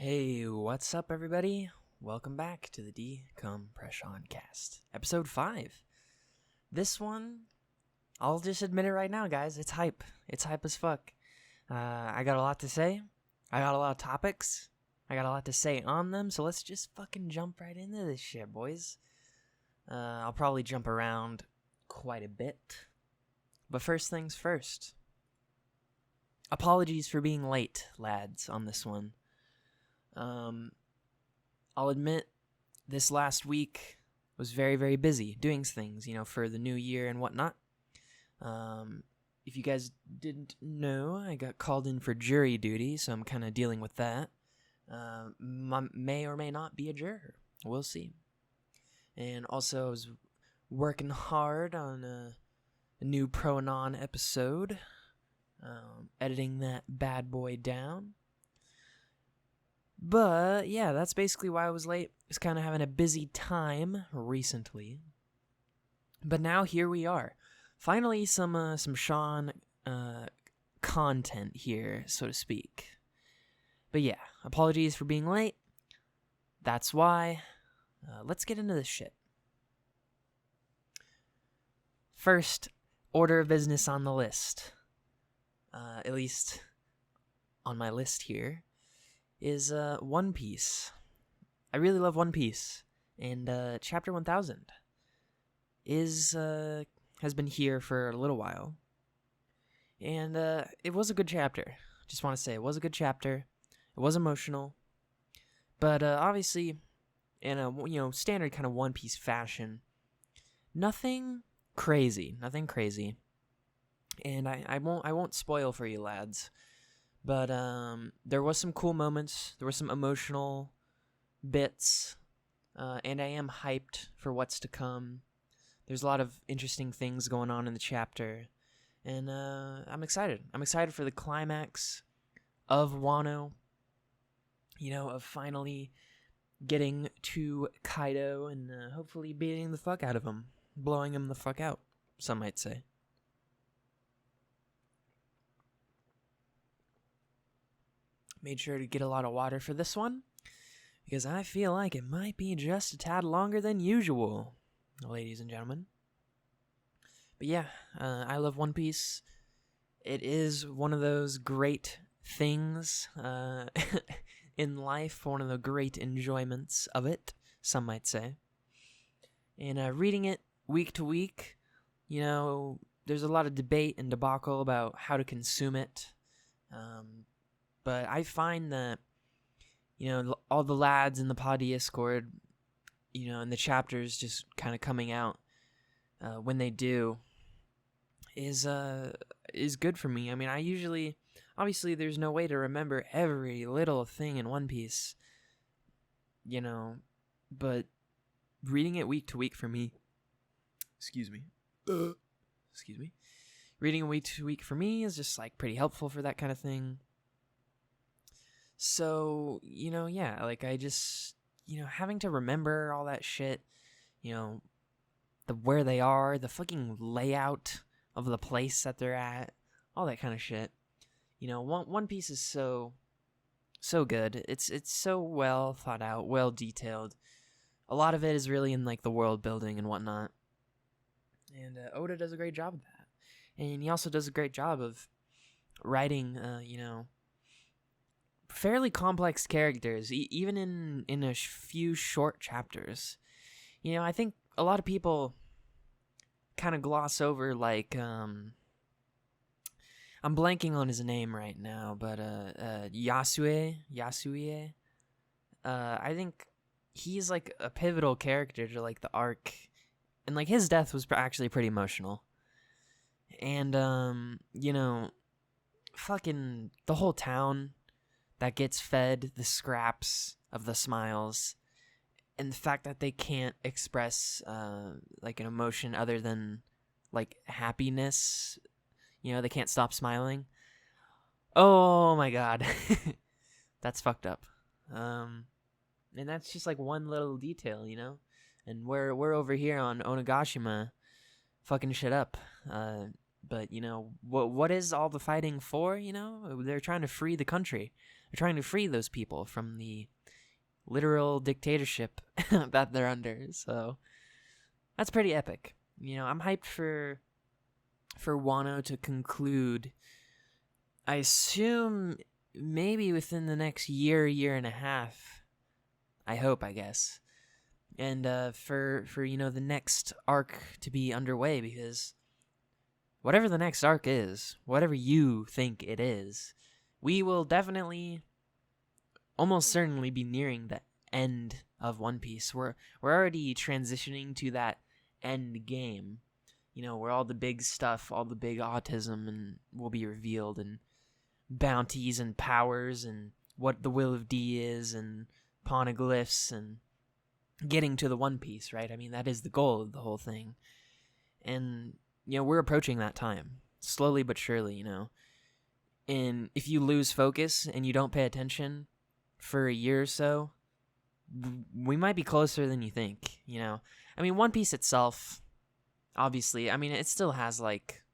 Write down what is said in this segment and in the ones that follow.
Hey, what's up, everybody? Welcome back to the DecompresSean Cast, episode 5. This one, I'll just admit it right now, guys. It's hype. It's hype as fuck. I got a lot to say. I got a lot of topics. I got a lot to say on them, so let's just fucking jump right into this shit, boys. I'll probably jump around quite a bit. But first things first. Apologies for being late, lads, on this one. I'll admit this last week was very, very busy doing things, for the new year and whatnot. If you guys didn't know, I got called in for jury duty, so I'm kind of dealing with that. May or may not be a juror. We'll see. And also, I was working hard on a new Pro-Anon episode, editing that bad boy down. But, yeah, that's basically why I was late. I was kind of having a busy time recently. But now here we are. Finally, some Sean content here, so to speak. But yeah, apologies for being late. That's why. Let's get into this shit. First order of business on the list, at least on my list here, is One Piece. I really love One Piece, and Chapter 1000 has been here for a little while, and it was a good chapter. Just want to say it was a good chapter. It was emotional, but obviously, in a standard kind of One Piece fashion, nothing crazy, and I won't spoil for you, lads. But there was some cool moments. There were some emotional bits. And I am hyped for what's to come. There's a lot of interesting things going on in the chapter. And I'm excited. I'm excited for the climax of Wano. Of finally getting to Kaido and hopefully beating the fuck out of him. Blowing him the fuck out, some might say. Made sure to get a lot of water for this one, because I feel like it might be just a tad longer than usual, ladies and gentlemen. But yeah, I love One Piece. It is one of those great things in life, one of the great enjoyments of it, some might say. And reading it week to week, there's a lot of debate and debacle about how to consume it. But I find that, all the lads in the pod Discord, and the chapters just kind of coming out when they do is good for me. I mean, I usually, obviously, there's no way to remember every little thing in One Piece, but reading it week to week for me, reading it week to week for me is just pretty helpful for that kind of thing. So, I just, having to remember all that shit, where they are, the fucking layout of the place that they're at, all that kind of shit. One Piece is so good. It's so well thought out, well detailed. A lot of it is really in, the world building and whatnot. And Oda does a great job of that. And he also does a great job of writing, fairly complex characters, even in a few short chapters. I think a lot of people kind of gloss over, I'm blanking on his name right now, but Yasue. I think he's a pivotal character to the arc, and his death was actually pretty emotional. And fucking the whole town that gets fed the scraps of the smiles, and the fact that they can't express an emotion other than happiness. They can't stop smiling. Oh my god. That's fucked up. And that's just one little detail, and we're over here on Onigashima fucking shit up. But what is all the fighting for? They're trying to free the country. They're trying to free those people from the literal dictatorship that they're under. So that's pretty epic. I'm hyped for Wano to conclude. I assume maybe within the next year and a half. I hope, I guess. And for the next arc to be underway, because whatever the next arc is, whatever you think it is, we will definitely, almost certainly, be nearing the end of One Piece. We're already transitioning to that end game, where all the big stuff, all the big autism and will be revealed, and bounties and powers and what the Will of D is and poneglyphs and getting to the One Piece, right? I mean, that is the goal of the whole thing. And, we're approaching that time, slowly but surely, And if you lose focus and you don't pay attention for a year or so, we might be closer than you think, I mean, One Piece itself, obviously, I mean, it still has, like,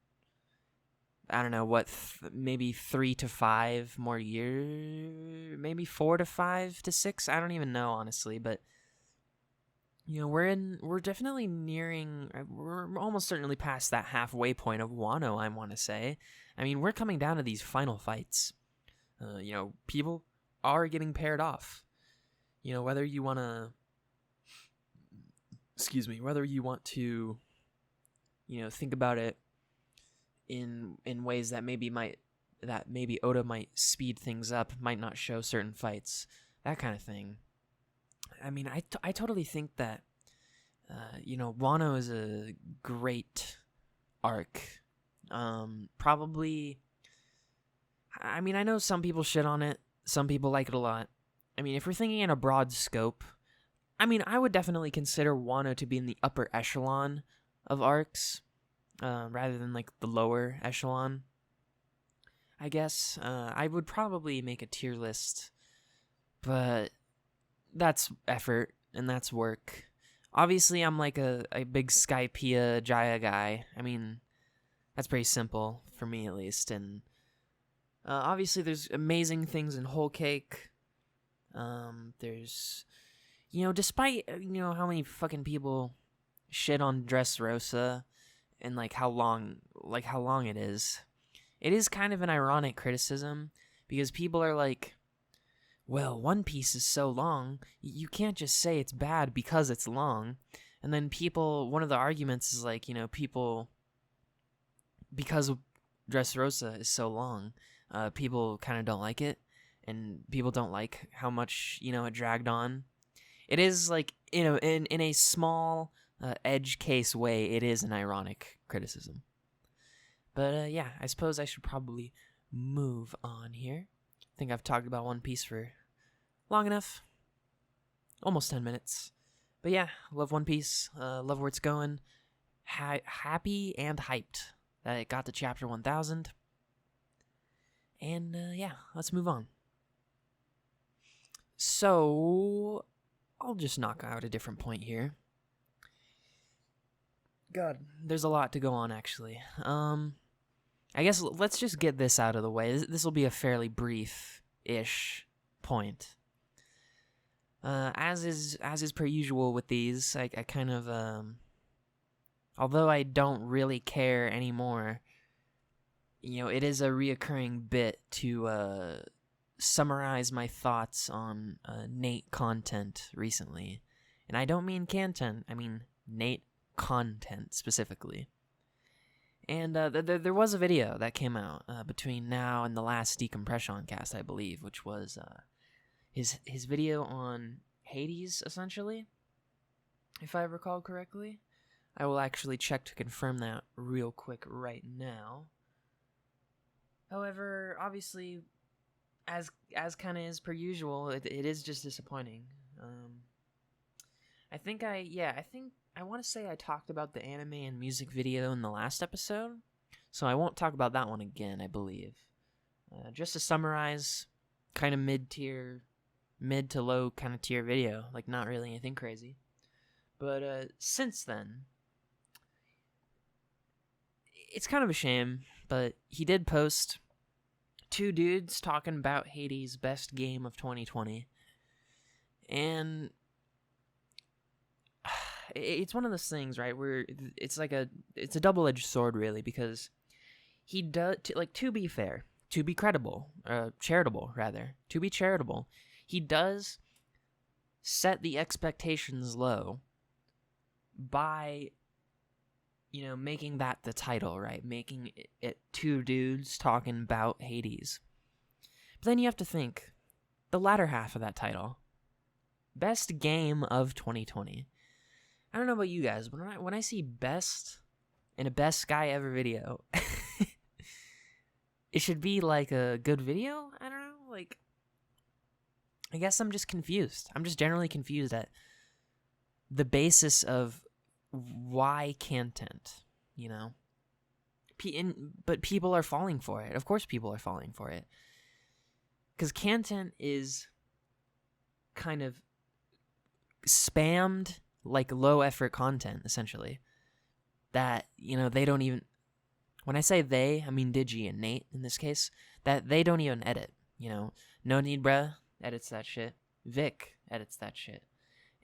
I don't know, maybe 3 to 5 more years, maybe 4 to 5 to 6, I don't even know, honestly, but we're definitely nearing, we're almost certainly past that halfway point of Wano, I want to say. I mean, we're coming down to these final fights. People are getting paired off. Whether you want to, whether you want to, think about it in ways that maybe Oda might speed things up, might not show certain fights, that kind of thing. I mean, I totally think that, Wano is a great arc. Probably, I mean, I know some people shit on it. Some people like it a lot. I mean, if we're thinking in a broad scope, I mean, I would definitely consider Wano to be in the upper echelon of arcs, rather than, like, the lower echelon, I guess. I would probably make a tier list, but that's effort, and that's work. Obviously, I'm like a big Skypiea Jaya guy. I mean, that's pretty simple, for me at least. And obviously, there's amazing things in Whole Cake. There's, despite, how many fucking people shit on Dressrosa and, like, how long it is kind of an ironic criticism, because people are like, well, One Piece is so long, you can't just say it's bad because it's long. And then one of the arguments is like, people, because Dressrosa is so long, people kind of don't like it, and people don't like how much, it dragged on. It is, like, in a small edge case way, it is an ironic criticism. But yeah, I suppose I should probably move on here. I think I've talked about One Piece for long enough. Almost 10 minutes. But yeah, love One Piece. Love where it's going. Happy and hyped that it got to chapter 1000. And yeah, let's move on. So, I'll just knock out a different point here. God, there's a lot to go on, actually. I guess let's just get this out of the way. This will be a fairly brief-ish point. As is per usual with these, I kind of, although I don't really care anymore, it is a reoccurring bit to summarize my thoughts on Nate content recently. And I don't mean content, I mean Nate content specifically. And there was a video that came out between now and the last DecompresSean Cast, I believe, which was his video on Hades, essentially, if I recall correctly. I will actually check to confirm that real quick right now. However, obviously, as kind of is per usual, it is just disappointing. I want to say I talked about the anime and music video in the last episode, so I won't talk about that one again, I believe. Just to summarize, kind of mid to low kind of tier video, like not really anything crazy. But since then, it's kind of a shame, but he did post two dudes talking about Hades' best game of 2020. And it's one of those things, right, where it's a double-edged sword, really, because he does, to be fair, to be charitable, to be charitable, he does set the expectations low by, making that the title, right? Making it two dudes talking about Hades. But then you have to think, the latter half of that title, best game of 2020. I don't know about you guys, but when I see best in a Best Guy Ever video, it should be like a good video? I don't know, I guess I'm just confused. I'm just generally confused at the basis of why content, but people are falling for it. Of course people are falling for it. Because content is kind of spammed like low-effort content, essentially. That, they don't even... When I say they, I mean Digi and Nate, in this case. That they don't even edit, No Need Bruh edits that shit. Vic edits that shit.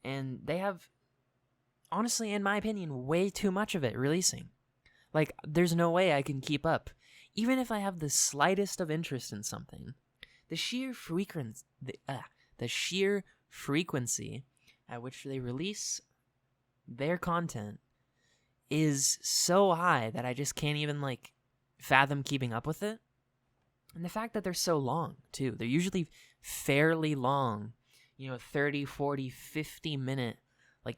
And they have... honestly, in my opinion, way too much of it releasing. There's no way I can keep up. Even if I have the slightest of interest in something, the sheer frequency at which they release their content is so high that I just can't even, fathom keeping up with it. And the fact that they're so long, too. They're usually fairly long, 30, 40, 50-minute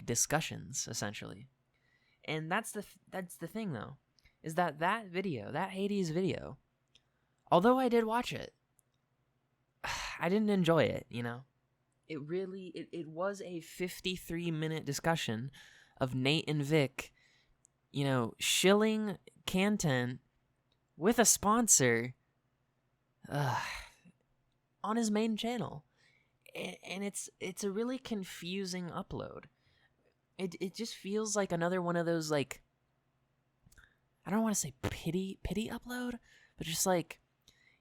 discussions, essentially. And that's the thing, though, is that video, that Hades video, although I did watch it, I didn't enjoy it, It really, it was a 53-minute discussion of Nate and Vic, shilling content with a sponsor on his main channel. And it's a really confusing upload. It just feels like another one of those, I don't want to say pity upload, but just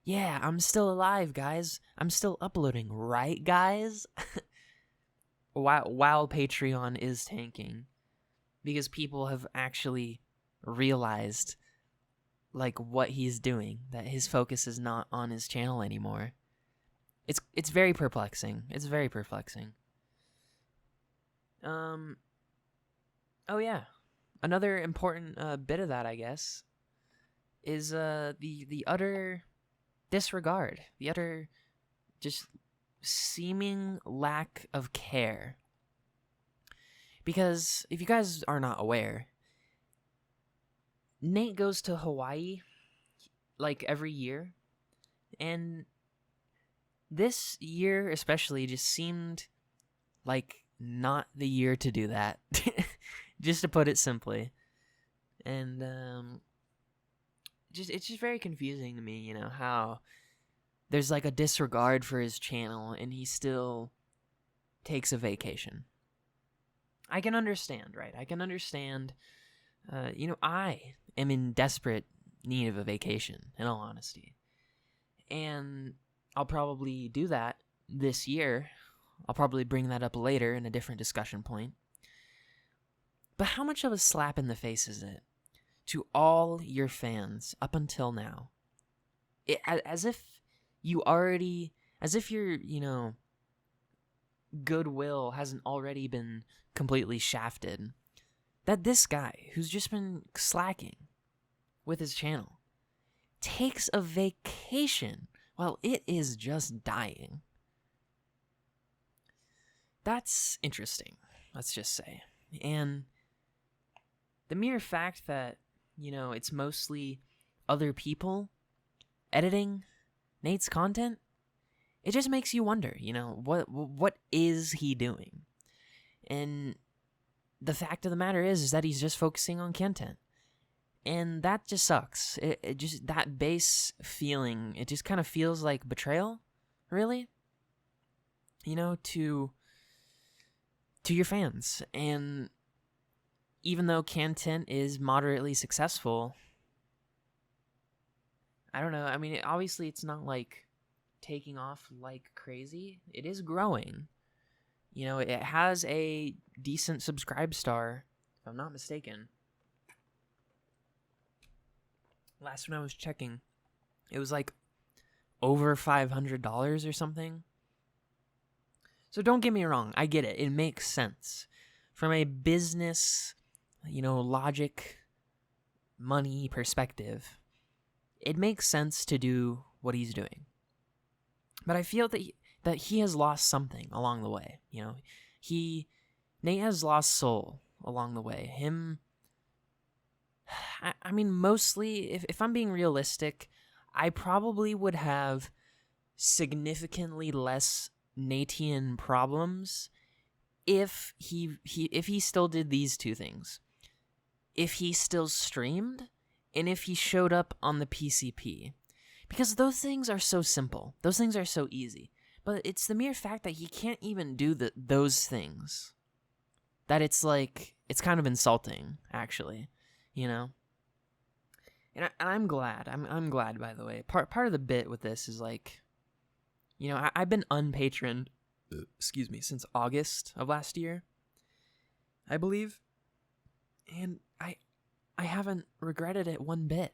yeah, I'm still alive, guys. I'm still uploading, right, guys? while Patreon is tanking. Because people have actually realized, what he's doing. That his focus is not on his channel anymore. It's very perplexing. It's very perplexing. Oh yeah, another important bit of that, I guess, is the utter disregard, the utter just seeming lack of care. Because if you guys are not aware, Nate goes to Hawaii every year, and this year especially just seemed like not the year to do that. Just to put it simply. And it's just very confusing to me, how there's a disregard for his channel and he still takes a vacation. I can understand, right? I can understand. I am in desperate need of a vacation, in all honesty. And I'll probably do that this year. I'll probably bring that up later in a different discussion point. But how much of a slap in the face is it to all your fans up until now? As if your, goodwill hasn't already been completely shafted. That this guy, who's just been slacking with his channel, takes a vacation while it is just dying. That's interesting, let's just say. And the mere fact that, it's mostly other people editing Nate's content, it just makes you wonder, what is he doing? And the fact of the matter is that he's just focusing on content. And that just sucks. It just, that base feeling, it just kind of feels like betrayal, really, to your fans. And even though content is moderately successful, I don't know. I mean, obviously it's not like taking off like crazy. It is growing. You know, it has a decent subscribe star, if I'm not mistaken. Last when I was checking, it was like over $500 or something. So don't get me wrong. I get it. It makes sense. From a business, logic, money perspective, it makes sense to do what he's doing. But I feel that he has lost something along the way. Nate has lost soul along the way. I mean, mostly, if I'm being realistic, I probably would have significantly less Natean problems if he still did these two things. If he still streamed, and if he showed up on the PCP. Because those things are so simple. Those things are so easy. But it's the mere fact that he can't even do those things that it's kind of insulting, actually, And I'm glad. I'm glad, by the way. Part of the bit with this is I've been unpatroned, since August of last year, I believe. And I haven't regretted it one bit.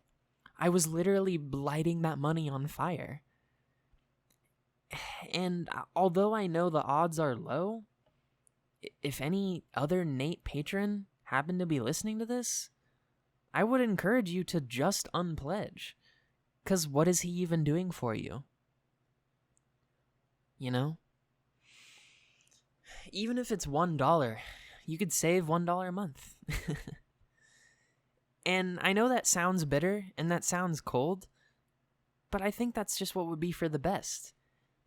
I was literally lighting that money on fire. And although I know the odds are low, if any other Nate patron happened to be listening to this, I would encourage you to just unpledge. Because what is he even doing for you? Even if it's $1, you could save $1 a month. And I know that sounds bitter and that sounds cold, but I think that's just what would be for the best.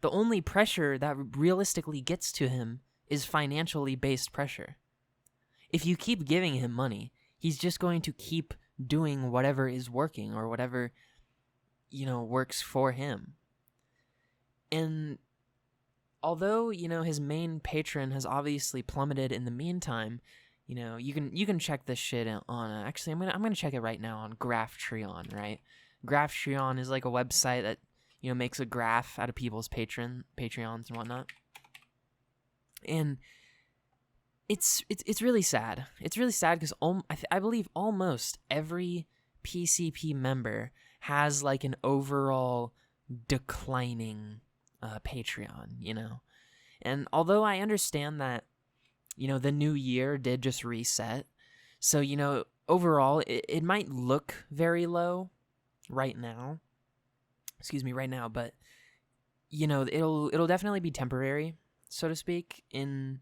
The only pressure that realistically gets to him is financially based pressure. If you keep giving him money, he's just going to keep doing whatever is working or whatever, works for him. And although, his main patron has obviously plummeted in the meantime, you can check this shit on. Actually, I'm gonna check it right now on Graphtreon. Right, Graphtreon is like a website that makes a graph out of people's Patreons and whatnot. And it's really sad. It's really sad because I believe almost every PCP member has like an overall declining Patreon. And although I understand that. The new year did just reset. So, overall, it might look very low right now. Right now. But, it'll definitely be temporary, so to speak, in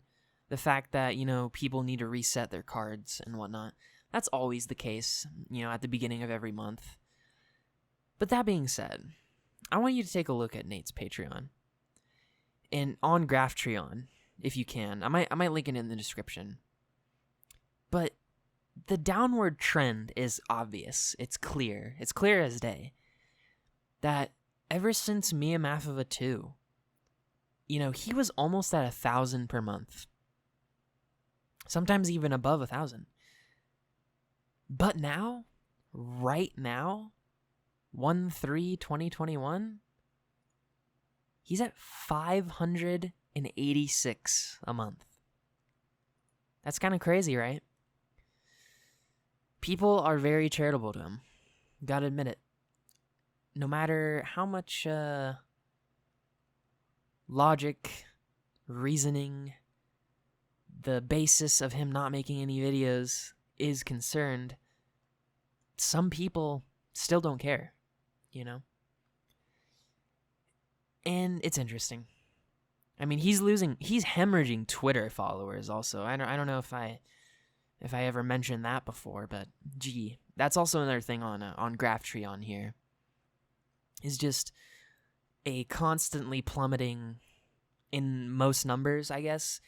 the fact that, people need to reset their cards and whatnot. That's always the case, at the beginning of every month. But that being said, I want you to take a look at Nate's Patreon. And on Graphtreon, if you can. I might link it in the description. But the downward trend is obvious. It's clear. It's clear as day. That ever since Mia Mafova 2, he was almost at 1,000 per month. Sometimes even above 1,000. But now, right now, 1/3/2021, he's at 586 a month. That's kind of crazy, right? People are very charitable to him. Gotta admit it. No matter how much logic, reasoning, the basis of him not making any videos is concerned, some people still don't care, And it's interesting. I mean, he's hemorrhaging Twitter followers also. I don't know if I ever mentioned that before, but gee, that's also another thing on Graphtreon here. Is just a constantly plummeting in most numbers, I guess.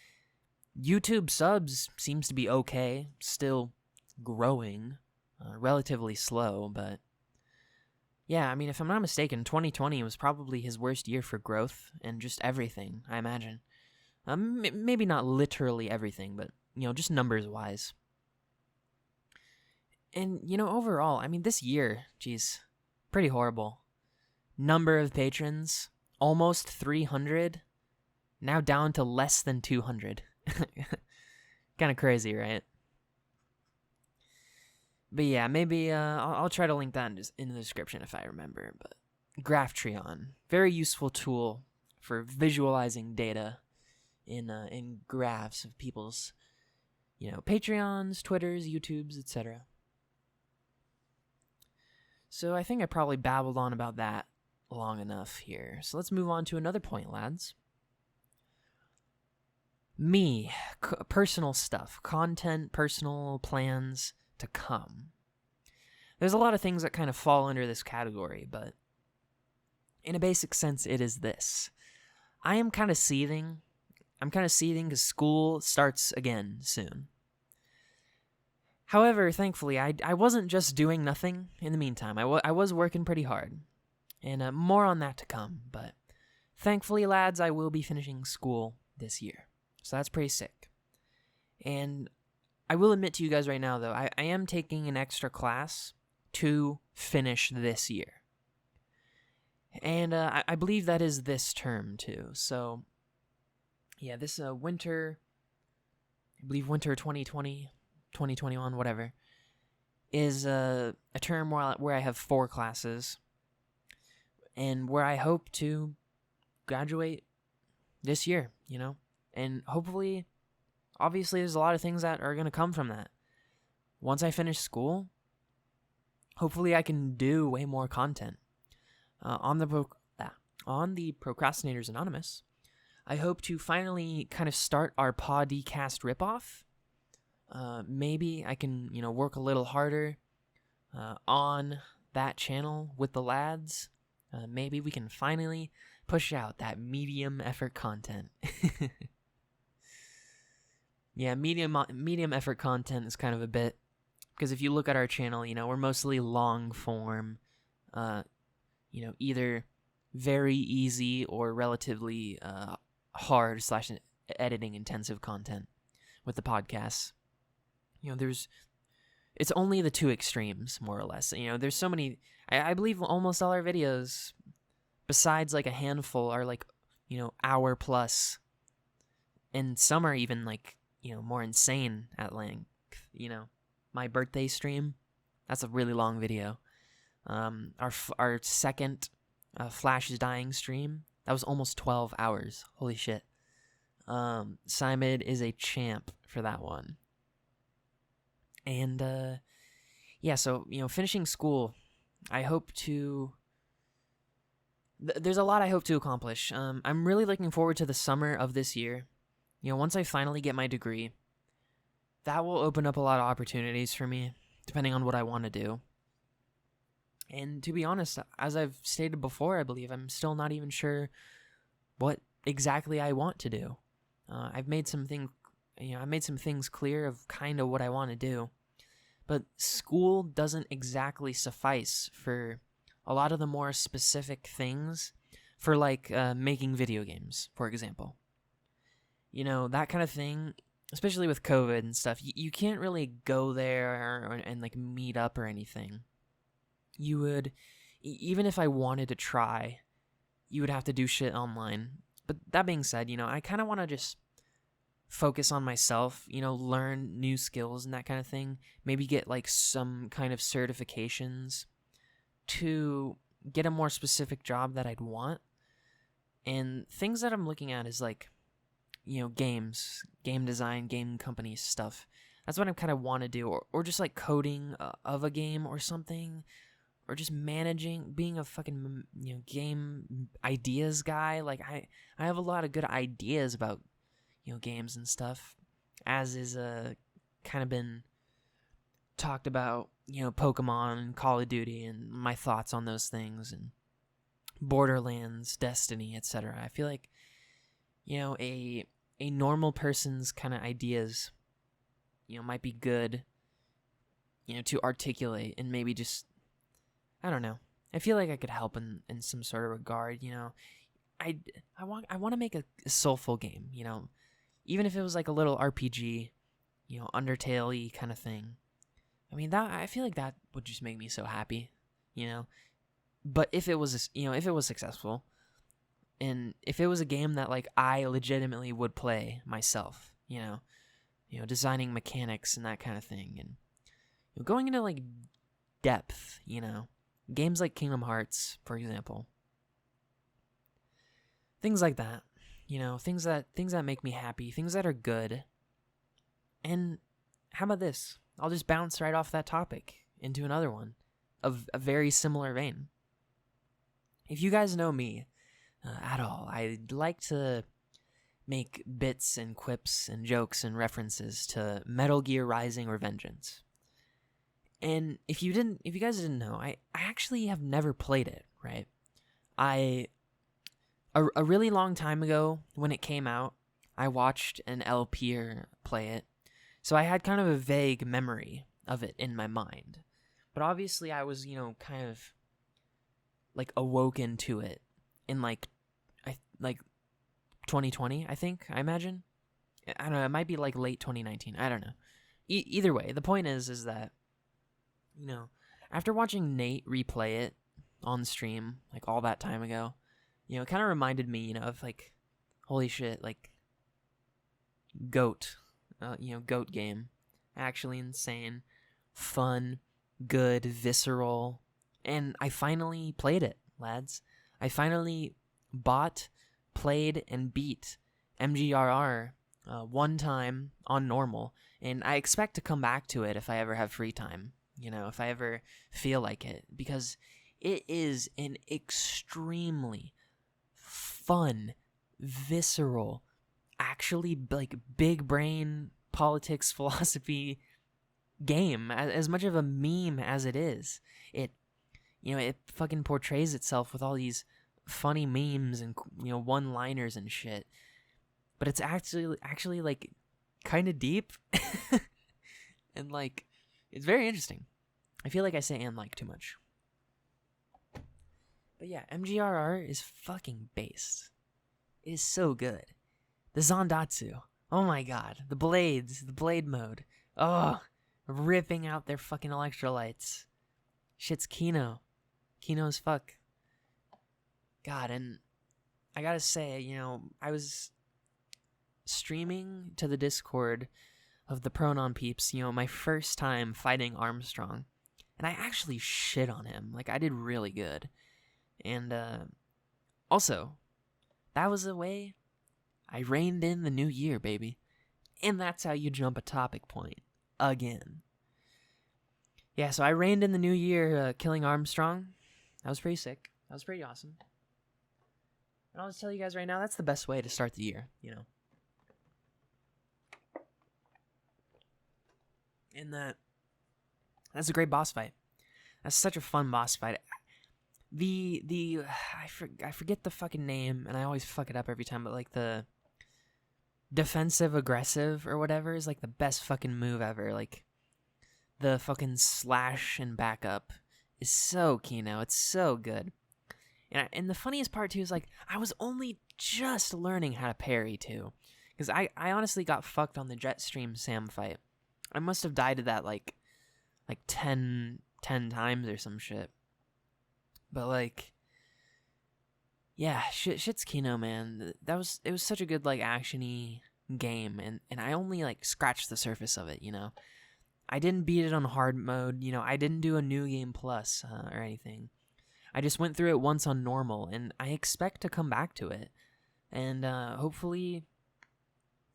YouTube subs seems to be okay, still growing, relatively slow, but yeah, I mean, if I'm not mistaken, 2020 was probably his worst year for growth and just everything, I imagine. Maybe not literally everything, but, just numbers-wise. And, overall, I mean, this year, geez, pretty horrible. number of patrons, almost 300, now down to less than 200. Kind of crazy, right? But yeah, maybe I'll try to link that in the description if I remember. But Graphtreon, very useful tool for visualizing data in graphs of people's, Patreons, Twitters, YouTubes, etc. So I think I probably babbled on about that long enough here. So let's move on to another point, lads. Personal stuff, content, personal plans to come. There's a lot of things that kind of fall under this category, but in a basic sense, it is this. I am kind of seething. I'm kind of seething because school starts again soon. However, thankfully, I wasn't just doing nothing in the meantime. I was working pretty hard, and more on that to come. But thankfully, lads, I will be finishing school this year, so that's pretty sick. And I will admit to you guys right now, though, I am taking an extra class to finish this year. And I believe that is this term, too. So, yeah, this winter, I believe winter 2020, 2021, whatever, is a term where I have 4 classes, and where I hope to graduate this year, and hopefully, obviously, there's a lot of things that are going to come from that. Once I finish school, hopefully I can do way more content. On the Procrastinators Anonymous, I hope to finally kind of start our podcast ripoff. Maybe I can, work a little harder on that channel with the lads. Maybe we can finally push out that medium effort content. Yeah, medium effort content is kind of a bit, because if you look at our channel, we're mostly long form, either very easy or relatively hard / editing intensive content with the podcasts. It's only the two extremes, more or less. There's so many, I believe almost all our videos, besides like a handful, are like, hour plus, and some are even like, more insane at length. My birthday stream, that's a really long video. Our second Flash is Dying stream, that was almost 12 hours. Holy shit. Simon is a champ for that one. And yeah, so finishing school, I hope to. There's a lot I hope to accomplish. I'm really looking forward to the summer of this year. Once I finally get my degree, that will open up a lot of opportunities for me, depending on what I want to do. And to be honest, as I've stated before, I believe, I'm still not even sure what exactly I want to do. I've made some things clear of kind of what I want to do. But school doesn't exactly suffice for a lot of the more specific things, for like making video games, for example. That kind of thing, especially with COVID and stuff, you can't really go there and like meet up or anything. You would, even if I wanted to try, you would have to do shit online. But that being said, I kind of want to just focus on myself, learn new skills and that kind of thing. Maybe get like some kind of certifications to get a more specific job that I'd want. And things that I'm looking at is like, games, game design, game company stuff. That's what I kind of want to do. Or just like coding of a game or something. Or just managing, being a fucking, game ideas guy. Like, I have a lot of good ideas about, games and stuff. As is kind of been talked about, Pokemon and Call of Duty and my thoughts on those things. And Borderlands, Destiny, etc. I feel like, a normal person's kind of ideas, might be good, to articulate and maybe just, I don't know. I feel like I could help in some sort of regard, I want to make a soulful game, even if it was like a little RPG, Undertale-y kind of thing. I mean, I feel like that would just make me so happy, But if it was, if it was successful, and if it was a game that like I legitimately would play myself, designing mechanics and that kind of thing, and going into like depth, games like Kingdom Hearts, for example, things like that, things that make me happy, things that are good. And how about this? I'll just bounce right off that topic into another one of a very similar vein. If you guys know me at all, I like to make bits and quips and jokes and references to Metal Gear Rising: Revengeance. And if you guys didn't know, I actually have never played it, right? A really long time ago when it came out, I watched an LPer play it. So I had kind of a vague memory of it in my mind. But obviously I was, kind of like awoken to it in like 2020, I imagine. I don't know, it might be like late 2019. I don't know. Either way, the point is that, after watching Nate replay it on stream like all that time ago, it kind of reminded me, of like, holy shit, like GOAT, GOAT game. Actually insane, fun, good, visceral. And I finally played it, lads. I finally bought, played, and beat MGRR one time on normal. And I expect to come back to it if I ever have free time, if I ever feel like it. Because it is an extremely fun, visceral, actually like big brain politics philosophy game. As much of a meme as it is, it fucking portrays itself with all these funny memes and one-liners and shit, but it's actually like kind of deep and like it's very interesting. I feel like I say and like too much, but yeah, MGRR is fucking based. It is so good. The Zandatsu, oh my god, the blades, the blade mode, ripping out their fucking electrolytes. Shit's Kino as fuck. God, and I gotta say, I was streaming to the Discord of the Pronon peeps, my first time fighting Armstrong, and I actually shit on him. Like, I did really good. And also, that was the way I reined in the new year, baby. And that's how you jump a topic point again. Yeah, so I reined in the new year killing Armstrong. That was pretty sick. That was pretty awesome. And I'll just tell you guys right now, that's the best way to start the year, And that's a great boss fight. That's such a fun boss fight. I forget the fucking name, and I always fuck it up every time, but like the defensive aggressive or whatever is like the best fucking move ever. Like the fucking slash and backup is so Kino. It's so good. And the funniest part too is like I was only just learning how to parry too, because I honestly got fucked on the Jetstream Sam fight. I must have died to that like 10 times or some shit. But like, yeah, shit's Kino, man. It was such a good like actiony game, and I only like scratched the surface of it. I didn't beat it on hard mode. I didn't do a new game plus or anything. I just went through it once on normal, and I expect to come back to it. And hopefully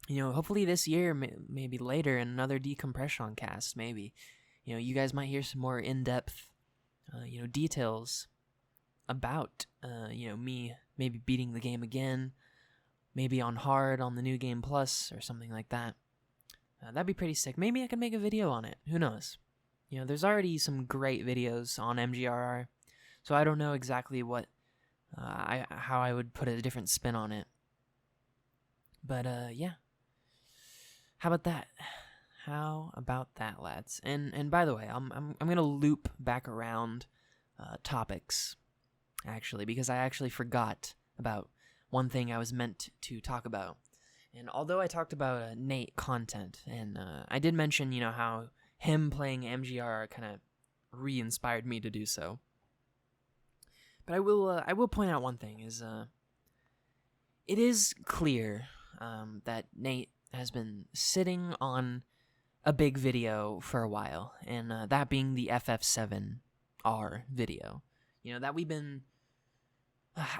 this year, maybe later, in another DecompresSean Cast, maybe, you guys might hear some more in-depth, details about, me maybe beating the game again, maybe on hard on the new game plus or something like that. That'd be pretty sick. Maybe I could make a video on it. Who knows? There's already some great videos on MGRR. So I don't know exactly what, how I would put a different spin on it. But yeah. How about that? How about that, lads? And by the way, I'm gonna loop back around topics, actually, because I actually forgot about one thing I was meant to talk about. And although I talked about Nate content, and I did mention, how him playing MGR kind of re-inspired me to do so. But I will point out one thing is it is clear that Nate has been sitting on a big video for a while, and that being the FF7R video. That we've been...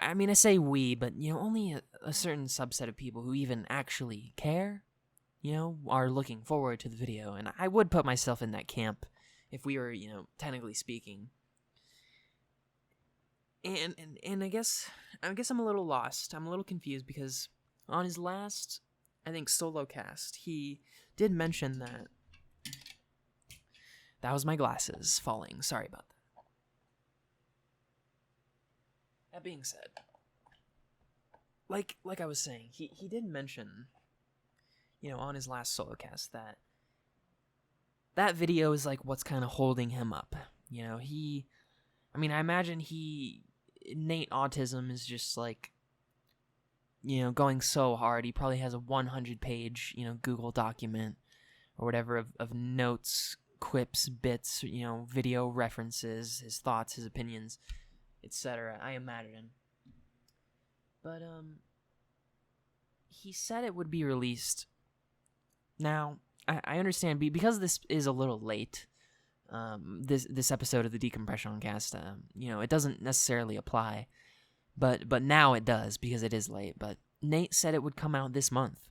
I mean, I say we, but, only a certain subset of people who even actually care, are looking forward to the video. And I would put myself in that camp if we were, technically speaking. And I guess I'm a little lost. I'm a little confused because on his last, I think, solo cast, he did mention that was my glasses falling. Sorry about that. That being said, like I was saying, he did mention, on his last solo cast that video is like what's kind of holding him up. I imagine Nate autism is just like, going so hard. He probably has a 100-page, Google document or whatever of notes, quips, bits, video references, his thoughts, his opinions, etc. I imagine. But he said it would be released. Now, I understand because this is a little late. This episode of the DecompresSean Cast, it doesn't necessarily apply, but now it does because it is late. But Nate said it would come out this month.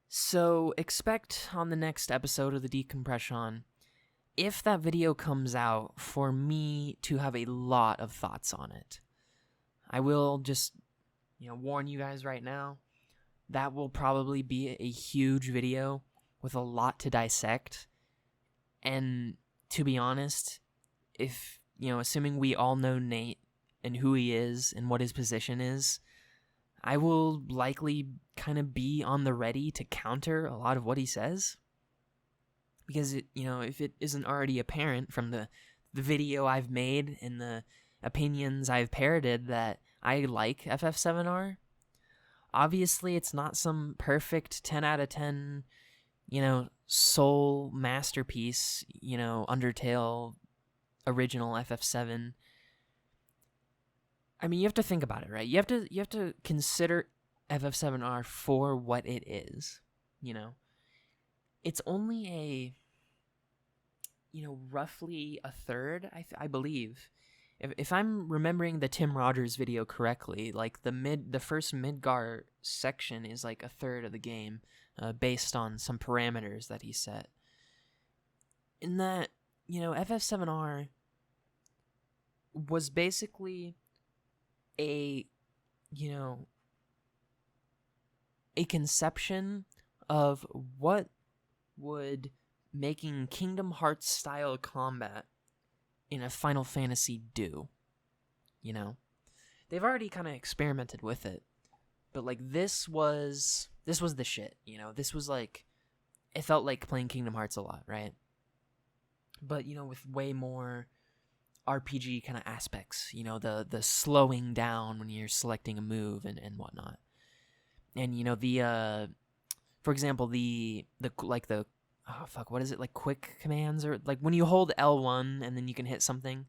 So expect on the next episode of the DecompresSean, if that video comes out, for me to have a lot of thoughts on it. I will just, warn you guys right now, that will probably be a huge video with a lot to dissect. And to be honest, if, assuming we all know Nate and who he is and what his position is, I will likely kind of be on the ready to counter a lot of what he says. Because, if it isn't already apparent from the video I've made and the opinions I've parroted that I like FF7R, obviously it's not some perfect 10 out of 10, soul masterpiece, Undertale original FF7. I mean, you have to think about it, right? You have to consider FF7R for what it is, It's only a, roughly a third, I believe. If I'm remembering the Tim Rogers video correctly, like the first Midgar section is like a third of the game, based on some parameters that he set. In that, FF7R was basically a conception of what would making Kingdom Hearts style combat in a Final Fantasy do. They've already kind of experimented with it, but like this was the shit. This was like, it felt like playing Kingdom Hearts a lot, right? But with way more RPG kind of aspects. The slowing down when you're selecting a move and whatnot. And for example, what is it, like quick commands, or like when you hold L1 and then you can hit something,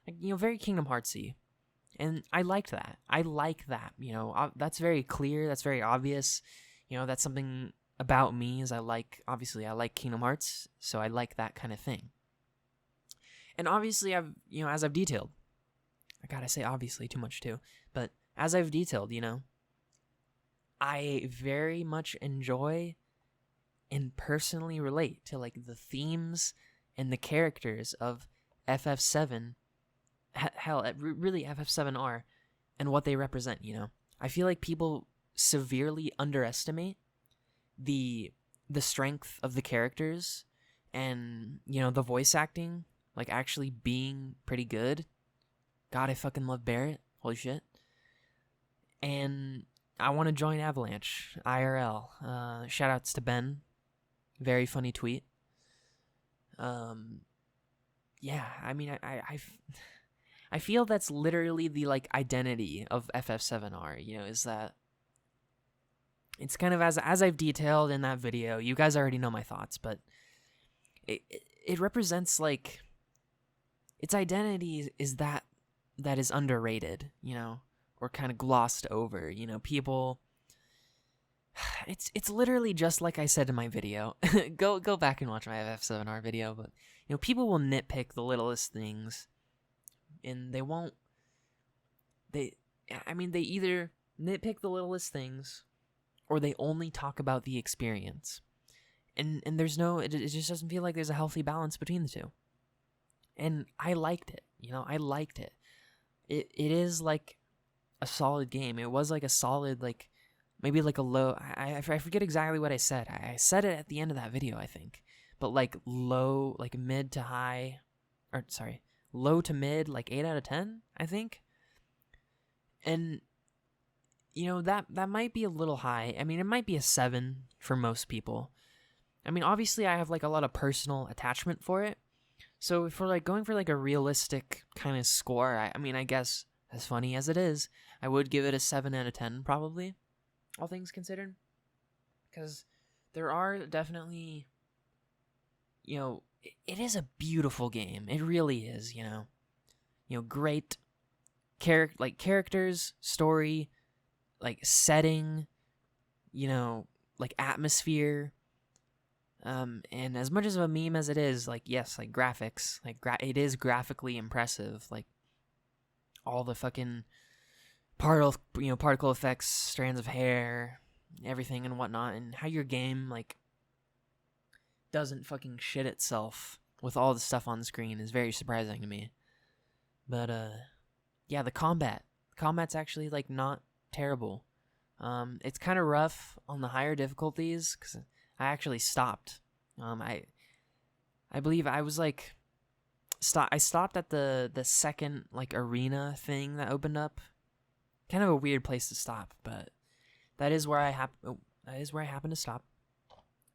like, very Kingdom Heartsy. And I liked that. That's very clear. That's very obvious. That's something about me is I like Kingdom Hearts, so I like that kind of thing. And obviously as I've detailed, I gotta say obviously too much too, but as I've detailed, I very much enjoy and personally relate to like the themes and the characters of FF7, really FF7R, and what they represent. I feel like people severely underestimate the strength of the characters and the voice acting, like actually being pretty good. God, I fucking love Barrett. Holy shit. And I want to join Avalanche IRL. Shoutouts to Ben. Very funny tweet. Yeah, I mean, I feel that's literally the like identity of FF7R. Is that it's kind of as I've detailed in that video. You guys already know my thoughts, but it represents like its identity is that that is underrated, you know, or kind of glossed over. You know, people. It's literally just like I said in my video. Go back and watch my FF7R video. But you know, people will nitpick the littlest things, and they won't. They either nitpick the littlest things, or they only talk about the experience, and there's no. It just doesn't feel like there's a healthy balance between the two. And I liked it. You know, I liked it. It is like a solid game. It was like a solid, like, maybe like a low. I forget exactly what I said. I said it at the end of that video, I think. But like low, like mid to high, or sorry, low to mid, like 8 out of 10, I think. And you know, that might be a little high. I mean, it might be a 7 for most people. I mean, obviously, I have like a lot of personal attachment for it. So if we're like going for like a realistic kind of score, I mean, I guess as funny as it is, I would give it a 7 out of 10 probably, all things considered, because there are definitely, you know, it is a beautiful game. It really is. You know, great characters, story, like setting, you know, like atmosphere. And as much as of a meme as it is, like, yes, like graphics, like it is graphically impressive, like all the fucking particle effects, strands of hair, everything and whatnot, and how your game like doesn't fucking shit itself with all the stuff on screen is very surprising to me. But yeah, the combat's actually like not terrible. It's kind of rough on the higher difficulties because I actually stopped. I believe I was like, I stopped at the second like arena thing that opened up. Kind of a weird place to stop, but that is where I happen to stop.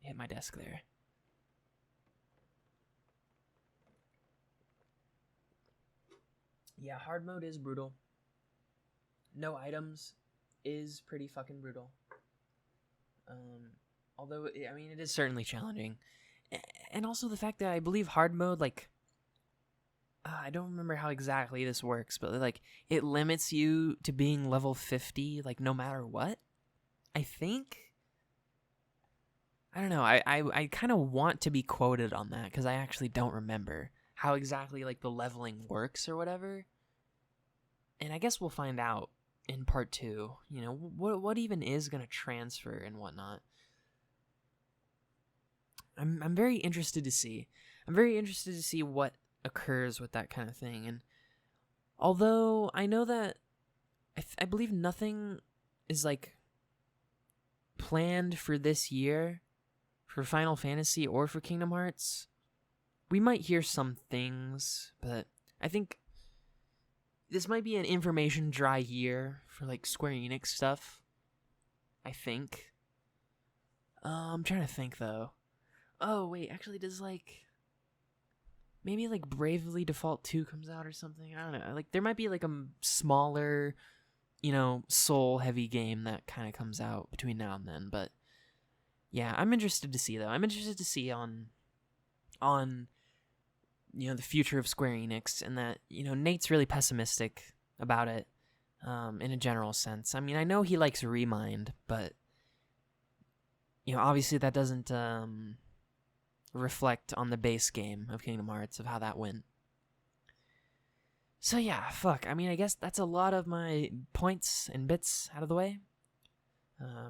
Hit my desk there. Yeah, hard mode is brutal. No items is pretty fucking brutal. Although, I mean, it is certainly challenging. And also the fact that I believe hard mode, like, I don't remember how exactly this works, but, like, it limits you to being level 50, like, no matter what? I think? I don't know. I kind of want to be quoted on that, because I actually don't remember how exactly, like, the leveling works or whatever. And I guess we'll find out in part 2, you know, what even is going to transfer and whatnot. I'm very interested to see. I'm very interested to see what occurs with that kind of thing. And although I know that I believe nothing is like planned for this year for Final Fantasy or for Kingdom Hearts, we might hear some things, but I think this might be an information dry year for like Square Enix stuff. I think. I'm trying to think though. Oh wait, actually, does like maybe like Bravely Default 2 comes out or something? I don't know. Like there might be like a smaller, you know, soul heavy game that kind of comes out between now and then. But yeah, I'm interested to see though. I'm interested to see on you know, the future of Square Enix, and that, you know, Nate's really pessimistic about it, in a general sense. I mean, I know he likes Remind, but you know, obviously that doesn't reflect on the base game of Kingdom Hearts, of how that went. So yeah, fuck. I mean, I guess that's a lot of my points and bits out of the way.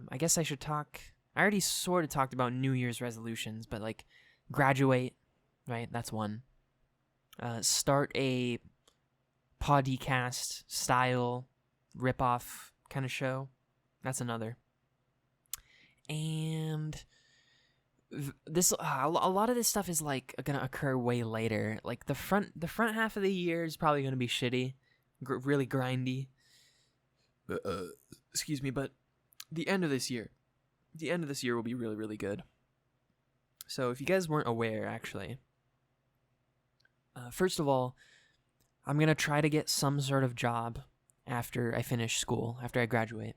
I guess I should talk. I already sort of talked about New Year's resolutions, but like graduate, right? That's one. Start a podcast style ripoff kind of show. That's another. And this a lot of this stuff is like gonna occur way later. Like the front half of the year is probably gonna be shitty, really grindy. Excuse me, but the end of this year will be really, really good. So if you guys weren't aware, actually, first of all, I'm gonna try to get some sort of job after I finish school, after I graduate.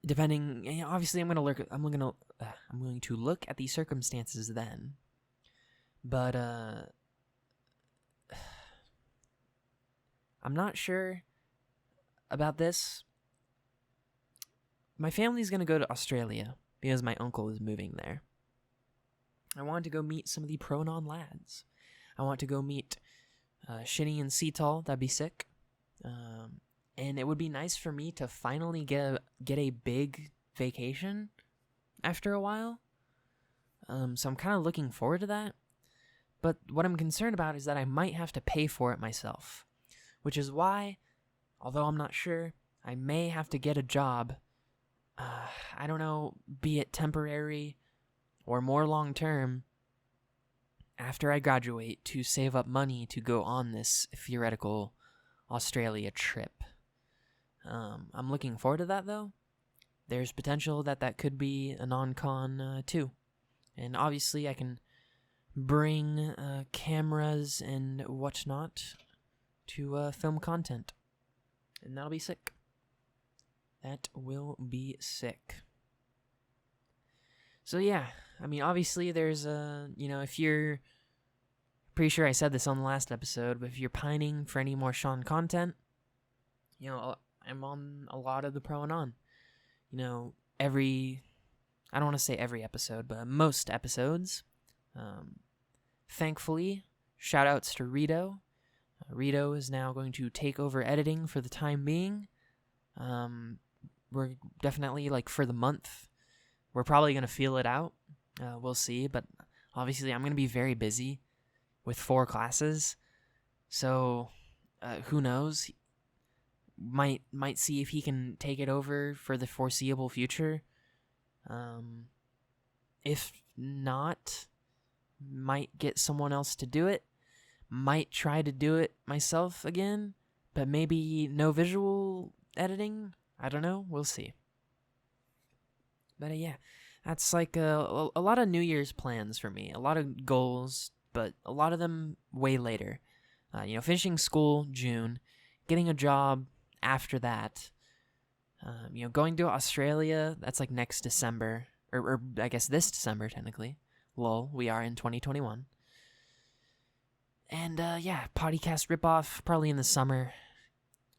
Depending, you know, obviously, I'm going to look at the circumstances then. But I'm not sure about this. My family's going to go to Australia because my uncle is moving there. I wanted to go meet some of the Pronon lads. I want to go meet Shinny and Seatall. That'd be sick. And it would be nice for me to finally get a big vacation after a while. So I'm kind of looking forward to that. But what I'm concerned about is that I might have to pay for it myself. Which is why, although I'm not sure, I may have to get a job. I don't know, be it temporary or more long term, after I graduate, to save up money to go on this theoretical Australia trip. I'm looking forward to that, though. There's potential that could be a non-con, too. And obviously, I can bring cameras and whatnot to film content. And that'll be sick. That will be sick. So yeah, I mean, obviously there's if you're, pretty sure I said this on the last episode, but if you're pining for any more Sean content, I'm on a lot of the pro and on. I don't want to say every episode, but most episodes. Thankfully, shout outs to Rito. Rito is now going to take over editing for the time being. We're definitely, for the month, we're probably going to feel it out. We'll see, but obviously I'm going to be very busy with 4 classes. So, who knows? Might see if he can take it over for the foreseeable future. If not, might get someone else to do it. Might try to do it myself again, but maybe no visual editing. I don't know. We'll see. But yeah, that's a lot of New Year's plans for me. A lot of goals, but a lot of them way later. Finishing school, June. Getting a job after that. Going to Australia, that's next December. Or I guess this December, technically. Lol, we are in 2021. And podcast ripoff, probably in the summer.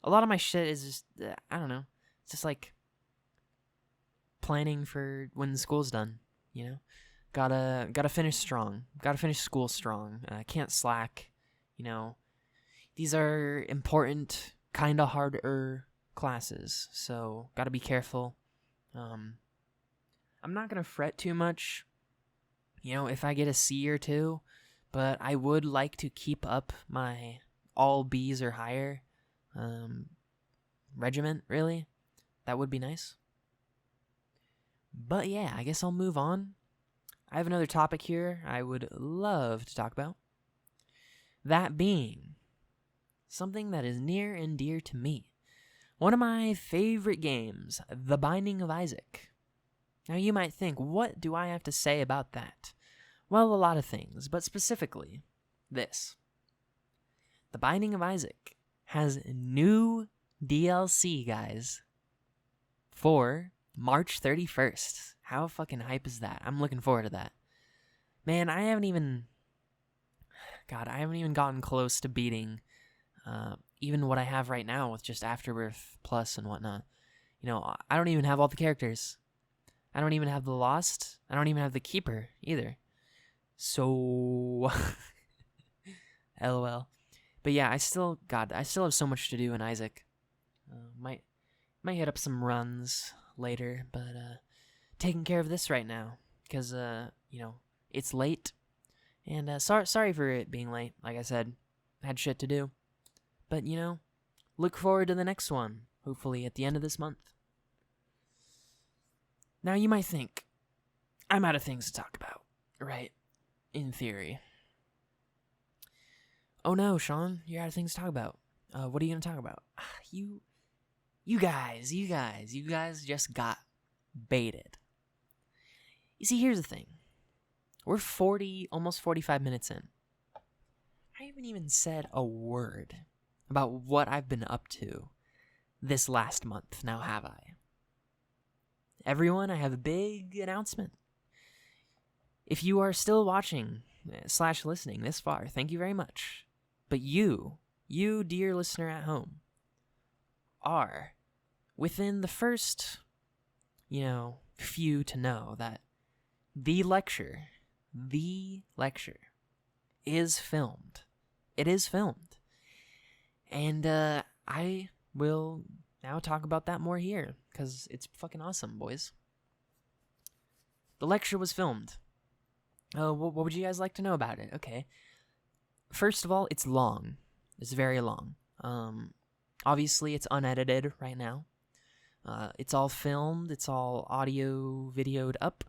A lot of my shit is just, I don't know. It's just planning for when school's done, Gotta finish strong. Gotta finish school strong. Can't slack, These are important, kinda harder classes, so gotta be careful. I'm not gonna fret too much, if I get a C or 2, but I would like to keep up my all B's or higher regiment, really. That would be nice. But yeah, I guess I'll move on. I have another topic here I would love to talk about. That being something that is near and dear to me. One of my favorite games, The Binding of Isaac. Now you might think, what do I have to say about that? Well, a lot of things, but specifically this. The Binding of Isaac has new DLC, guys, for March 31st. How fucking hype is that? I'm looking forward to that. Man, I haven't even gotten close to beating even what I have right now with just Afterbirth Plus and whatnot. I don't even have all the characters. I don't even have the Lost. I don't even have the Keeper either. So, LOL. But yeah, I still have so much to do in Isaac. Might hit up some runs later, but taking care of this right now because it's late, and sorry for it being late. Like I said, had shit to do, but look forward to the next one. Hopefully at the end of this month. Now you might think I'm out of things to talk about, right? In theory. Oh no, Sean, you're out of things to talk about. What are you gonna talk about? You guys just got baited. You see, here's the thing. We're almost 45 minutes in. I haven't even said a word about what I've been up to this last month, now have I? Everyone, I have a big announcement. If you are still watching / listening this far, thank you very much. But you you, dear listener at home, are within the first, few to know that the lecture is filmed. It is filmed. And I will now talk about that more here, because it's fucking awesome, boys. The lecture was filmed. What would you guys like to know about it? Okay. First of all, it's long. It's very long. Obviously, it's unedited right now. It's all filmed. It's all audio, videoed up.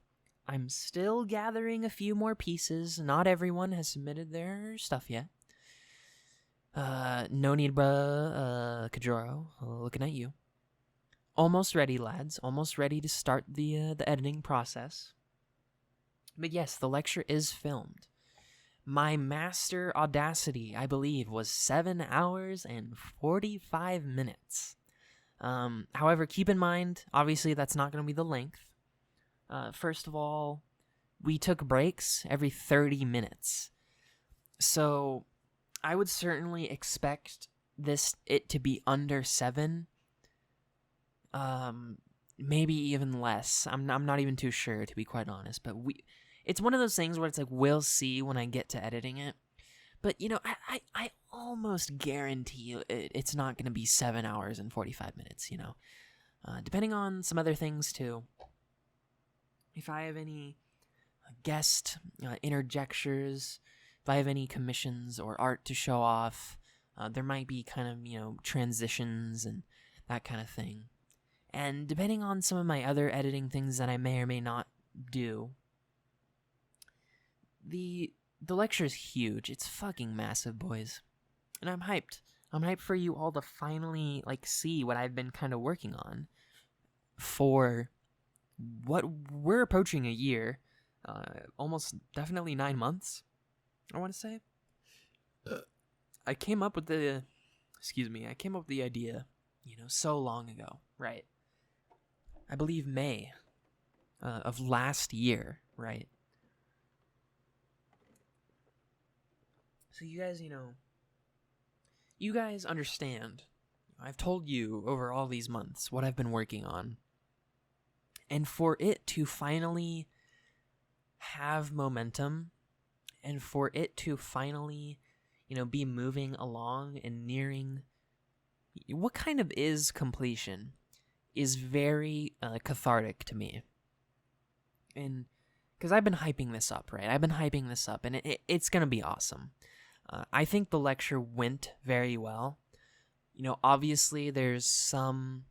I'm still gathering a few more pieces. Not everyone has submitted their stuff yet. No need, bruh, Kajoro, looking at you. Almost ready, lads. Almost ready to start the editing process. But yes, the lecture is filmed. My master audacity, I believe, was 7 hours and 45 minutes. However, keep in mind, obviously, that's not going to be the length. First of all, we took breaks every 30 minutes. So I would certainly expect it to be under 7. Maybe even less. I'm not even too sure, to be quite honest. But it's one of those things where it's like, we'll see when I get to editing it. But, I almost guarantee you it's not going to be 7 hours and 45 minutes, depending on some other things, too. If I have any guest interjectures, if I have any commissions or art to show off, there might be kind of, transitions and that kind of thing. And depending on some of my other editing things that I may or may not do, the lecture is huge. It's fucking massive, boys. And I'm hyped. I'm hyped for you all to finally, see what I've been kind of working on for what we're approaching a year. Almost definitely 9 months, I want to say. I came up with the idea, so long ago, right? I believe May of last year, right? So you guys understand. I've told you over all these months what I've been working on. And for it to finally have momentum, and for it to finally, be moving along and nearing what kind of is completion, is very cathartic to me. And because I've been hyping this up, right? I've been hyping this up, and it's going to be awesome. I think the lecture went very well. Obviously there's some,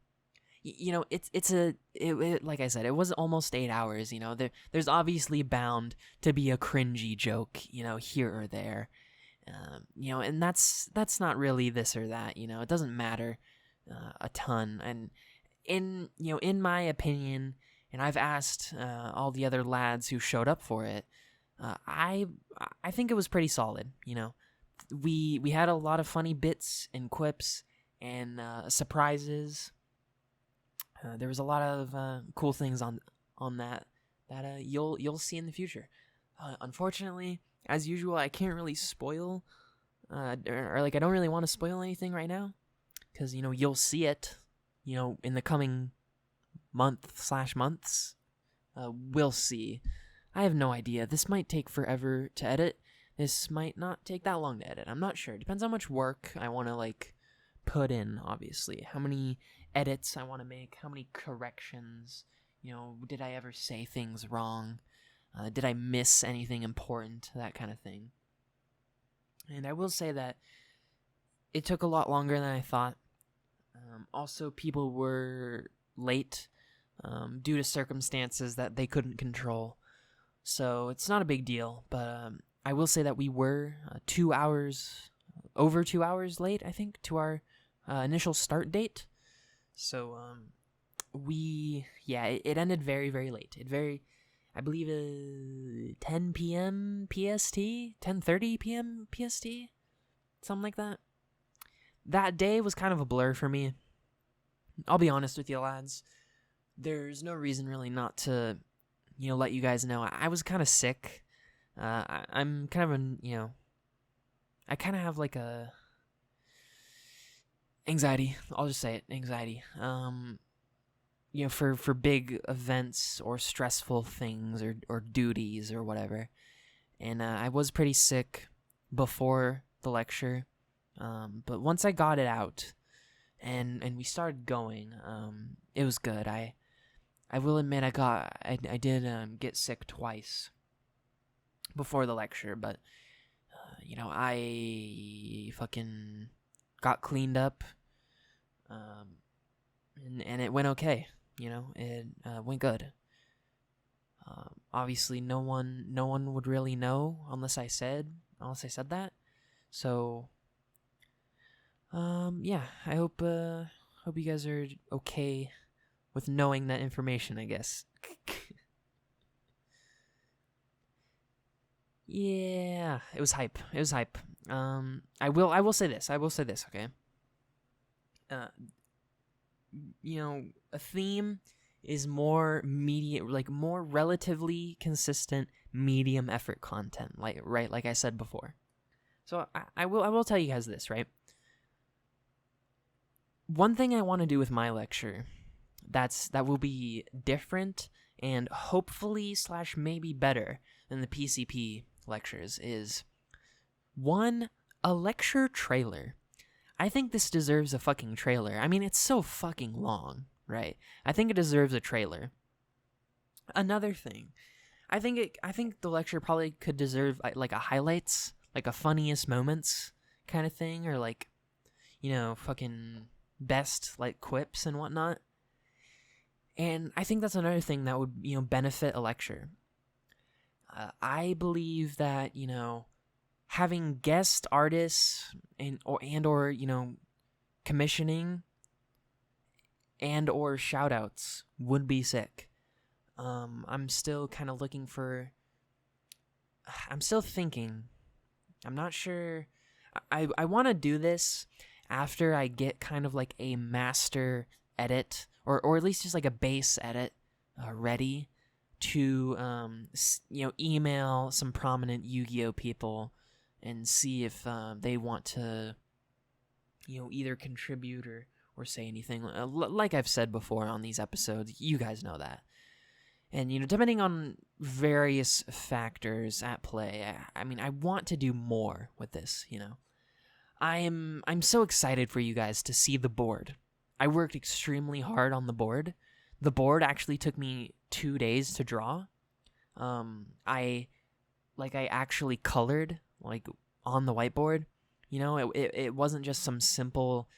like I said, it was almost 8 hours, there's obviously bound to be a cringy joke, here or there. And that's not really this or that, it doesn't matter a ton. And in my opinion, and I've asked all the other lads who showed up for it, I think it was pretty solid. We had a lot of funny bits and quips and surprises. There was a lot of cool things on that you'll see in the future. Unfortunately, as usual, I can't really spoil, or I don't really want to spoil anything right now, because you'll see it, in the coming months. We'll see. I have no idea. This might take forever to edit. This might not take that long to edit. I'm not sure. Depends how much work I want to put in, obviously. How many edits I want to make, how many corrections, did I ever say things wrong? Did I miss anything important? That kind of thing. And I will say that it took a lot longer than I thought. Also, people were late due to circumstances that they couldn't control. So it's not a big deal, but I will say that we were over 2 hours late, I think, to our initial start date. So it ended very, very late. I believe 10 p.m. PST, 10:30 p.m. PST, something like that. That day was kind of a blur for me. I'll be honest with you, lads. There's no reason really not to, let you guys know. I was kind of sick. I'm kind of I kind of have anxiety. I'll just say it, anxiety. For big events or stressful things or duties or whatever. And I was pretty sick before the lecture, but once I got it out and we started going, it was good. I will admit I did get sick twice before the lecture, but I fucking got cleaned up, and it went okay. It went good. Obviously, no one would really know unless I said that. So, yeah, I hope you guys are okay with knowing that information, I guess. Yeah, it was hype. I will say this, okay? A theme is more more relatively consistent medium effort content, like I said before. So I will tell you guys this, right? One thing I want to do with my lecture that will be different and hopefully / maybe better than the PCP lectures is a lecture trailer. I think this deserves a fucking trailer. I mean, it's so fucking long, right? I think it deserves a trailer. Another thing, I think the lecture probably could deserve like a highlights, like a funniest moments kind of thing, or fucking best quips and whatnot. And I think that's another thing that would benefit a lecture. I believe that having guest artists and or commissioning and or shoutouts would be sick. I'm still kind of looking for. I'm still thinking. I'm not sure. I want to do this after I get kind of like a master edit or at least just like a base edit ready to email some prominent Yu-Gi-Oh people and see if they want to either contribute or say anything. Like I've said before on these episodes, you guys know that. And depending on various factors at play, I mean, I want to do more with this. I'm so excited for you guys to see the board. I worked extremely hard on the board. The board actually took me 2 days to draw. I actually colored on the whiteboard. It wasn't just some simple,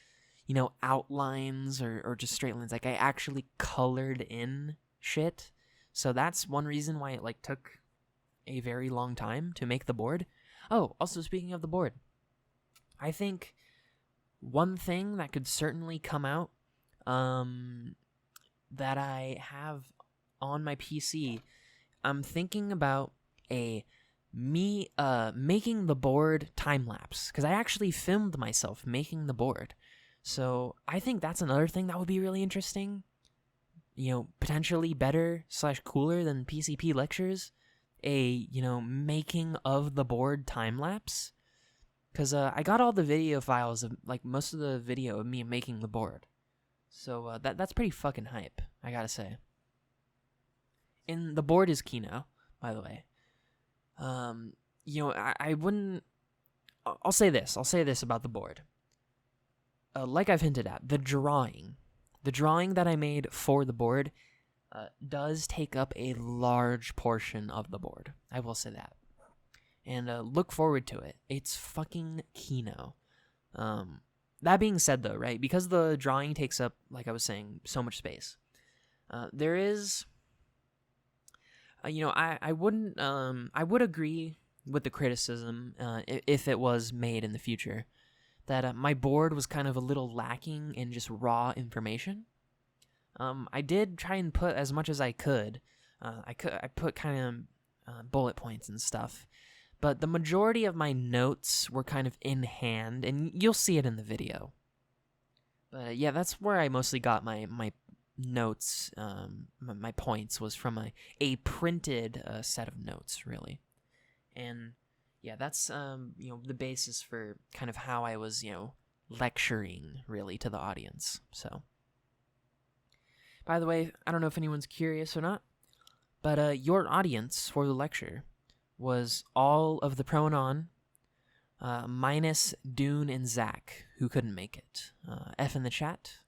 outlines or just straight lines. I actually colored in shit. So that's one reason why it took a very long time to make the board. Oh, also speaking of the board, I think one thing that could certainly come out that I have on my PC, I'm thinking about me making the board time lapse, because I actually filmed myself making the board. So I think that's another thing that would be really interesting. Potentially better / cooler than PCP lectures. Making of the board time lapse. Because I got all the video files of most of the video of me making the board. So that's pretty fucking hype, I gotta say. And the board is Kino, by the way. I wouldn't. I'll say this about the board. Like I've hinted at, the drawing that I made for the board does take up a large portion of the board. I will say that. And look forward to it. It's fucking Kino. That being said, though, right, because the drawing takes up, like I was saying, so much space, there is, I would agree with the criticism if it was made in the future, that my board was kind of a little lacking in just raw information. I did try and put as much as I could. I put kind of bullet points and stuff. But the majority of my notes were kind of in hand, and you'll see it in the video. But yeah, that's where I mostly got my notes. My points was from a printed set of notes, really. And yeah, that's the basis for kind of how I was lecturing, really, to the audience. So, by the way, I don't know if anyone's curious or not, but your audience for the lecture was all of the pronon, minus Dune and Zach, who couldn't make it. F in the chat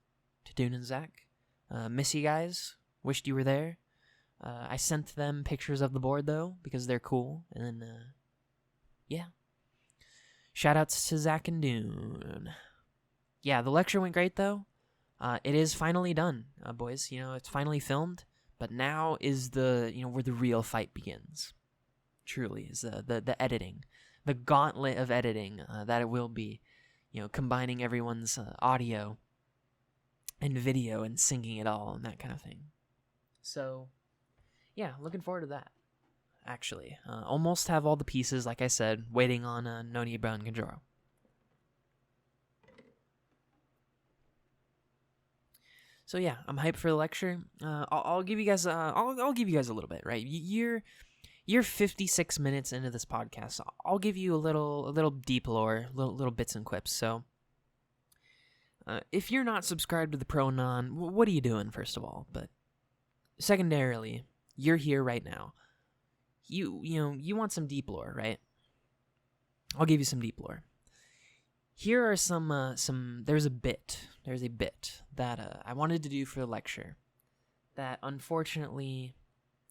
to Dune and Zach. Miss you guys. Wished you were there. I sent them pictures of the board, though, because they're cool. And then, yeah. Shoutouts to Zach and Dune. Yeah, the lecture went great, though. It is finally done, boys. It's finally filmed. But now is where the real fight begins. Truly, is the editing. The gauntlet of editing that it will be. Combining everyone's audio and video and syncing it all and that kind of thing. So, yeah, looking forward to that, actually. Almost have all the pieces, like I said, waiting on Noni Brown Kajoro. So yeah, I'm hyped for the lecture. I'll give you guys. I'll give you guys a little bit, right? You're 56 minutes into this podcast. I'll give you a little deep lore, little bits and quips. So, if you're not subscribed to the Pronon, what are you doing, first of all? But secondarily, you're here right now. You want some deep lore, right? I'll give you some deep lore. Here are some. There's a bit that I wanted to do for the lecture. That unfortunately,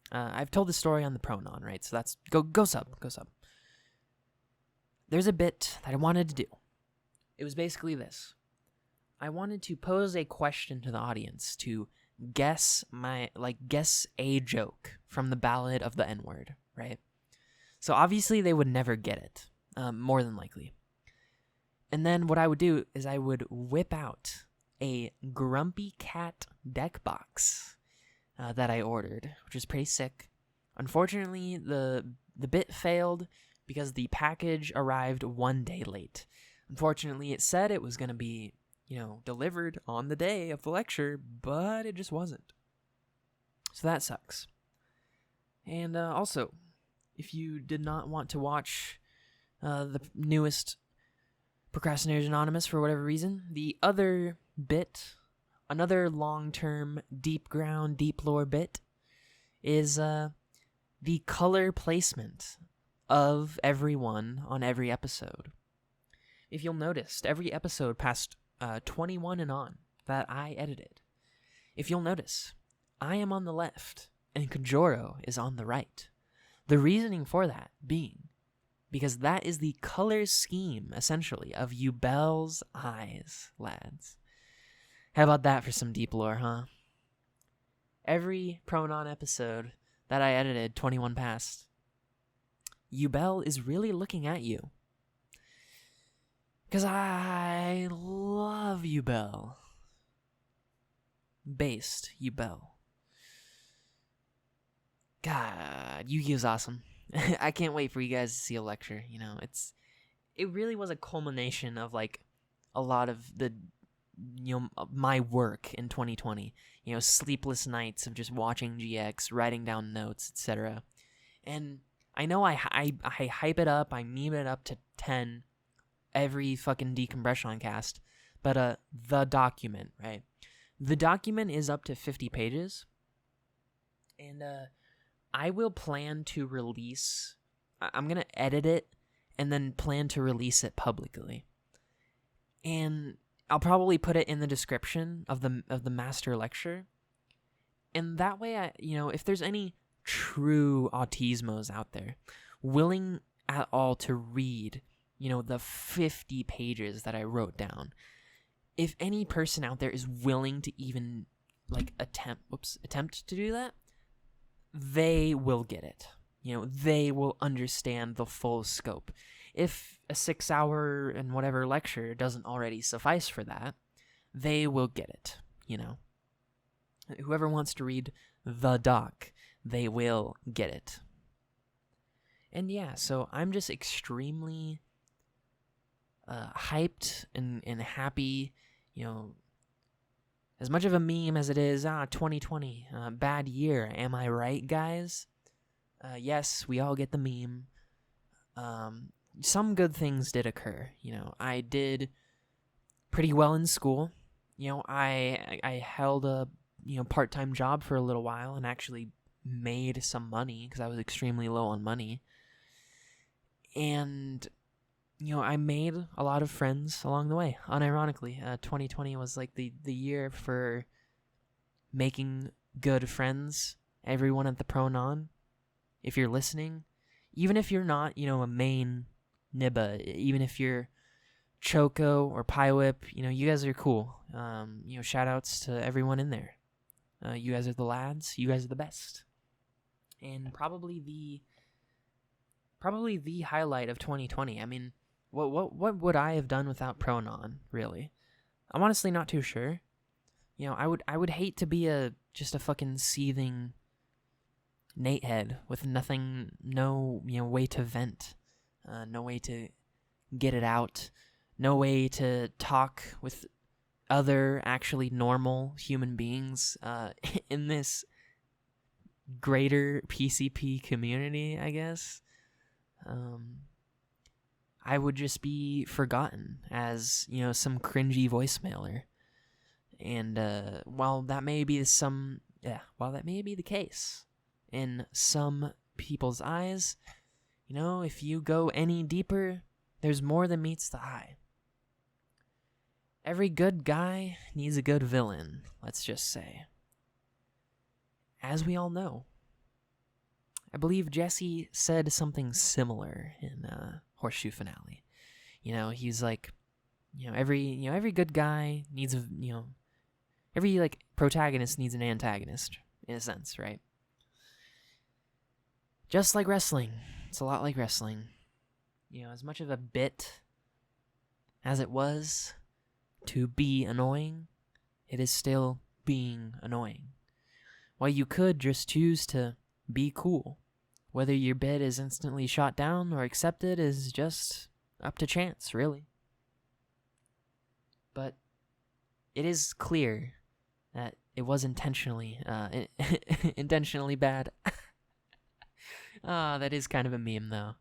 I've told the story on the Pronon, right? So that's go sub. There's a bit that I wanted to do. It was basically this. I wanted to pose a question to the audience to guess a joke from the Ballad of the N-Word, right? So obviously they would never get it, more than likely. And then what I would do is I would whip out a Grumpy Cat deck box that I ordered, which is pretty sick. Unfortunately, the bit failed because the package arrived 1 day late. Unfortunately, it said it was going to be, delivered on the day of the lecture, but it just wasn't. So that sucks. And also, if you did not want to watch the newest Procrastinators Anonymous for whatever reason, the other bit, another long-term deep ground, deep lore bit, is the color placement of everyone on every episode. If you'll notice, every episode past 21 and on that I edited, if you'll notice, I am on the left and Kajoro is on the right. The reasoning for that being because that is the color scheme, essentially, of Yubel's eyes, lads. How about that for some deep lore, huh? Every Pronon episode that I edited 21 past, Yubel is really looking at you. Because I love Yubel. Based Yubel. God, Yu-Gi-Oh's awesome. I can't wait for you guys to see a lecture. It really was a culmination of a lot of the my work in 2020. Sleepless nights of just watching GX, writing down notes, etc. And I know I hype it up, I meme it up to 10 every fucking DecompresSean Cast, but the document, right? The document is up to 50 pages, and I will plan to release. I'm gonna edit it and then plan to release it publicly, and I'll probably put it in the description of the master lecture. And that way, if there's any true autismos out there willing at all to read, the 50 pages that I wrote down, if any person out there is willing to even attempt to do that, they will get it. They will understand the full scope. If a 6-hour and whatever lecture doesn't already suffice for that, they will get it. Whoever wants to read the doc, they will get it. And yeah, so I'm just extremely hyped and happy. As much of a meme as it is, 2020, bad year. Am I right, guys? Yes, we all get the meme. Some good things did occur. I did pretty well in school. I held a part-time job for a little while and actually made some money because I was extremely low on money. And I made a lot of friends along the way. Unironically, 2020 was like the year for making good friends. Everyone at the Pronon, if you're listening, even if you're not, a main Nibba, even if you're Choco or Piewhip, you guys are cool. Shout outs to everyone in there. You guys are the lads. You guys are the best. And probably the highlight of 2020. I mean, what would I have done without Pronon, really? I'm honestly not too sure. I would hate to be just a fucking seething Nate head with no way to vent, no way to get it out, no way to talk with other actually normal human beings in this greater PCP community, I guess. I would just be forgotten as, some cringy voicemailer. And while that may be the case in some people's eyes, if you go any deeper, there's more than meets the eye. Every good guy needs a good villain, let's just say. As we all know. I believe Jesse said something similar in Horseshoe Finale. He's like, every good guy needs every protagonist needs an antagonist in a sense, right? Just like wrestling. It's a lot like wrestling. As much of a bit as it was to be annoying, it is still being annoying. While you could just choose to be cool. Whether your bid is instantly shot down or accepted is just up to chance, really. But it is clear that it was intentionally bad. That is kind of a meme, though,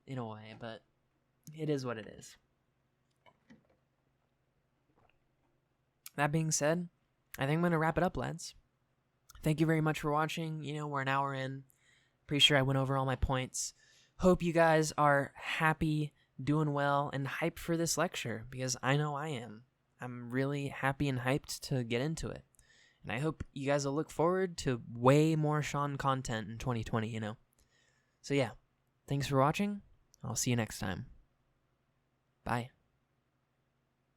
in a way, but it is what it is. That being said, I think I'm going to wrap it up, lads. Thank you very much for watching. We're an hour in. Pretty sure I went over all my points. Hope you guys are happy, doing well, and hyped for this lecture, because I know I am. I'm really happy and hyped to get into it. And I hope you guys will look forward to way more Sean content in 2020, So yeah, thanks for watching. I'll see you next time. Bye.